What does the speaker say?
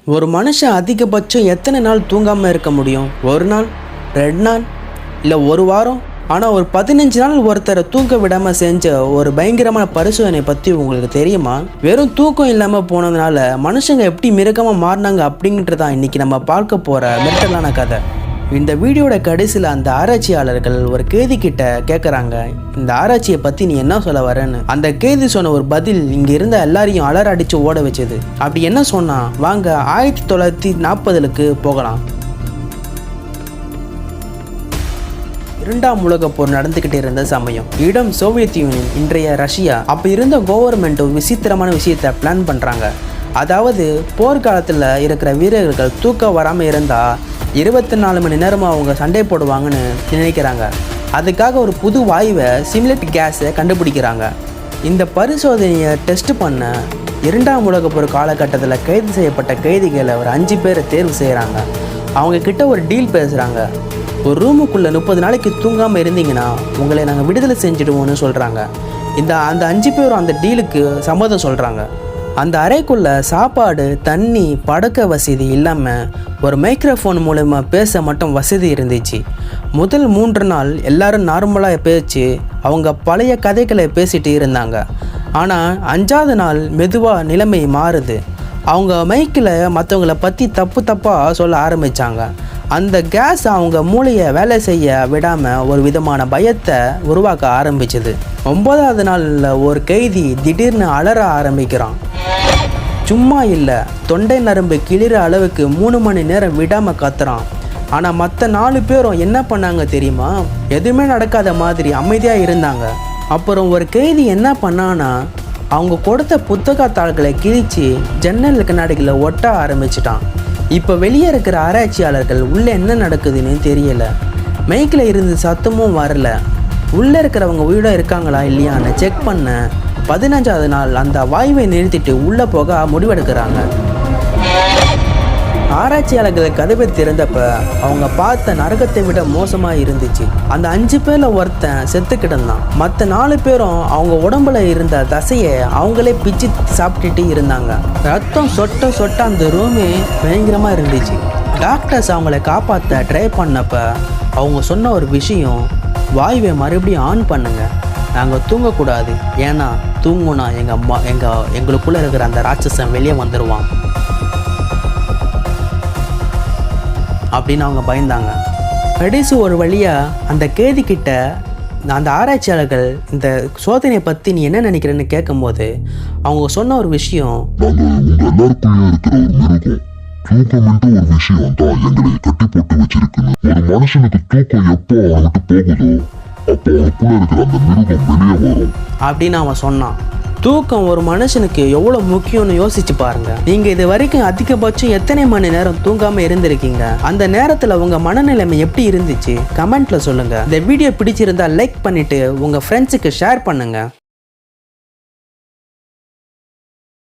ஒரு மனுஷன் அதிகபட்சம் எத்தனை நாள் தூங்காமல் இருக்க முடியும்? ஒரு நாள், 2 நாள், இல்லை ஒரு வாரம்? ஆனால் ஒரு 15 நாள் ஒருத்தரை தூங்க விடாமல் செஞ்ச ஒரு பயங்கரமான பரிசோதனை பற்றி உங்களுக்கு தெரியுமா? வெறும் தூக்கம் இல்லாமல் போனதுனால மனுஷங்க எப்படி மிருகமாக மாறினாங்க அப்படிங்கிறதான் இன்றைக்கி நம்ம பார்க்க போகிற மிரட்டலான கதை. இந்த வீடியோட கடைசியில் அந்த ஆராய்ச்சியாளர்கள் ஒரு கேதி கிட்ட கேட்குறாங்க, இந்த ஆராய்ச்சியை பற்றி நீ என்ன சொல்ல வரேன்னு. அந்த கேதி சொன்ன ஒரு பதில் இங்கே இருந்த எல்லாரையும் அலற அடித்து ஓட வச்சது. அப்படி என்ன சொன்னா, வாங்க 1940க்கு போகலாம். 2ஆம் உலகப் போர் நடந்துக்கிட்டு இருந்த சமயம், இடம் சோவியத் யூனியன், இன்றைய ரஷ்யா. அப்போ இருந்த கவர்மெண்ட் ஒரு விசித்திரமான விஷயத்தை பிளான் பண்ணுறாங்க. அதாவது போர்க்காலத்தில் இருக்கிற வீரர்கள் தூக்கம் வராமல் இருந்தால் 24 மணி நேரமாக அவங்க சண்டை போடுவாங்கன்னு நினைக்கிறாங்க. அதுக்காக ஒரு புது வாயுவை, சிமுலேட் கேஸை கண்டுபிடிக்கிறாங்க. இந்த பரிசோதனையை டெஸ்ட் பண்ண 2ஆம் உலகப் போர் காலகட்டத்தில் கைது செய்யப்பட்ட கைதிகளை ஒரு 5 பேரை தேர்வு செய்கிறாங்க. அவங்க கிட்ட ஒரு டீல் பேசுகிறாங்க. ஒரு ரூமுக்குள்ளே 30 நாளைக்கு தூங்காமல் இருந்தீங்கன்னா உங்களை நாங்கள் விடுதலை செஞ்சுடுவோன்னு சொல்கிறாங்க. அந்த 5 பேரும் அந்த டீலுக்கு சம்மதம் சொல்கிறாங்க. அந்த அறைக்குள்ளே சாப்பாடு, தண்ணி, படுக்க வசதி இல்லாமல் ஒரு மைக்ரோஃபோன் மூலமா பேச மட்டும் வசதி இருந்துச்சு. முதல் 3 நாள் எல்லாரும் நார்மலாக பேச்சு அவங்க பழைய கதைகளை பேசிட்டு இருந்தாங்க. ஆனால் 5ஆவது நாள் மெதுவாக நிலைமை மாறுது. அவங்க மைக்கில் மற்றவங்கள பற்றி தப்பாக சொல்ல ஆரம்பித்தாங்க. அந்த கேஸ் அவங்க மூளையை வேலை செய்ய விடாமல் ஒரு விதமான பயத்தை உருவாக்க ஆரம்பிச்சது. 9ஆவது நாளில் ஒரு கைதி திடீர்னு அலற ஆரம்பிக்கிறான். சும்மா இல்லை, தொண்டை நரம்பு கிளிற அளவுக்கு 3 மணி நேரம் விடாமல் கத்துறான். ஆனால் மற்ற 4 பேரும் என்ன பண்ணாங்க தெரியுமா? எதுவுமே நடக்காத மாதிரி அமைதியாக இருந்தாங்க. அப்புறம் ஒரு கைதி என்ன பண்ணான்னா, அவங்க கொடுத்த புத்தகத்தாள்களை கிழித்து ஜன்னல் கண்ணாடிகளை ஒட்ட ஆரம்பிச்சிட்டான். இப்போ வெளியே இருக்கிற ஆராய்ச்சியாளர்கள் உள்ளே என்ன நடக்குதுன்னு தெரியல. மைக்கில் இருந்து சத்தமும் வரல. உள்ளே இருக்கிறவங்க உயிரோட இருக்காங்களா இல்லையான்னு செக் பண்ண 15ஆவது நாள் அந்த வாயுவை நிறுத்திட்டு உள்ளே போக முடிவெடுக்கிறாங்க. ஆராய்ச்சியாளர்கள் கதவை திறந்தப்ப அவங்க பார்த்த நரகத்தை விட மோசமாக இருந்துச்சு. அந்த 5 பேரில் ஒருத்தன் செத்து கிடந்தான். மற்ற 4 பேரும் அவங்க உடம்புல இருந்த தசையை அவங்களே பிச்சு சாப்பிட்டுட்டு இருந்தாங்க. ரத்தம் சொட்ட அந்த ரூமே பயங்கரமாக இருந்துச்சு. டாக்டர்ஸ் அவங்கள காப்பாற்ற ட்ரை பண்ணப்ப அவங்க சொன்ன ஒரு விஷயம், வாயுவை மறுபடியும் ஆன் பண்ணுங்க, நாங்கள் தூங்கக்கூடாது, ஏன்னா தூங்குனா எங்களுக்குள்ளே இருக்கிற அந்த ராட்சசன் வெளியே வந்துடுவான் அப்படின்னு அவங்க பயந்தாங்க. கடைசி ஒரு வழியாக அந்த கேதி கிட்ட அந்த ஆராய்ச்சியாளர்கள் இந்த சோதனையை பற்றி நீ என்ன நினைக்கிறேன்னு கேட்கும்போது அவங்க சொன்ன ஒரு விஷயம், தூக்கம் ஒரு விஷயம் தான் எங்களை கட்டி போட்டு வச்சிருக்குன்னு. ஒரு மனுஷனுக்கு தூக்கம் எப்போ அவனுக்கு போகுதோ அப்போ அவனுக்குள்ள இருக்கிற அந்த மிருகம் வெளியே வரும் அப்படின்னு அவன் சொன்னான். தூக்கம் ஒரு மனுஷனுக்கு எவ்வளோ முக்கியம்னு யோசிச்சு பாருங்க. நீங்க இது வரைக்கும் அதிகபட்சம் எத்தனை மணி நேரம் தூங்காம இருந்திருக்கீங்க? அந்த நேரத்துல உங்க மனநிலைமை எப்படி இருந்துச்சு? கமெண்ட்ல சொல்லுங்க. இந்த வீடியோ பிடிச்சிருந்தா லைக் பண்ணிட்டு உங்க ஃப்ரெண்ட்ஸுக்கு ஷேர் பண்ணுங்க.